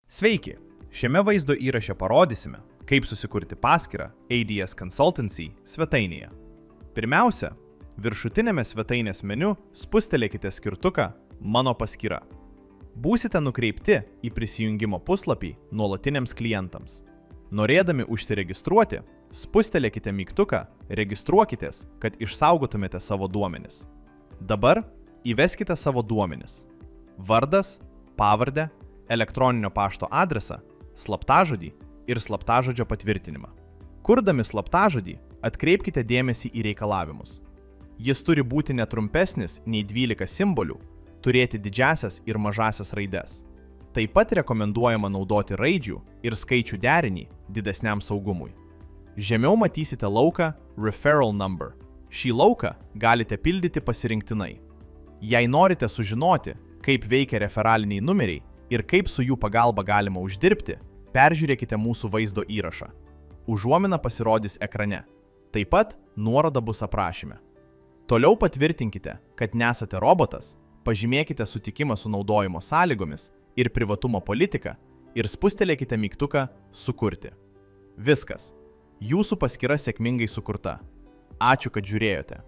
Sveiki! Šiame vaizdo įraše parodysime, kaip susikurti paskyrą ADS Consultancy svetainėje. Pirmiausia, viršutinėme svetainės meniu spustelėkite skirtuką Mano paskyra. Būsite nukreipti į prisijungimo puslapį nuolatiniams klientams. Norėdami užsiregistruoti, spustelėkite mygtuką Registruokitės, kad išsaugotumėte savo duomenis. Dabar įveskite savo duomenis: vardas, pavardę, elektroninio pašto adresą, slaptažodį ir slaptažodžio patvirtinimą. Kurdami slaptažodį, atkreipkite dėmesį į reikalavimus. Jis turi būti netrumpesnis nei 12 simbolių, turėti didžiasias ir mažasias raides. Taip pat rekomenduojama naudoti raidžių ir skaičių derinį didesniam saugumui. Žemiau matysite lauką Referral Number. Šį lauką galite pildyti pasirinktinai. Jei norite sužinoti, kaip veikia referaliniai numeriai ir kaip su jų pagalba galima uždirbti, peržiūrėkite mūsų vaizdo įrašą. Užuomina pasirodys ekrane. Taip pat nuoroda bus aprašyme. Toliau patvirtinkite, kad nesate robotas, pažymėkite sutikimą su naudojimo sąlygomis ir privatumo politiką ir spustelėkite mygtuką Sukurti. Viskas. Jūsų paskyra sėkmingai sukurta. Ačiū, kad žiūrėjote.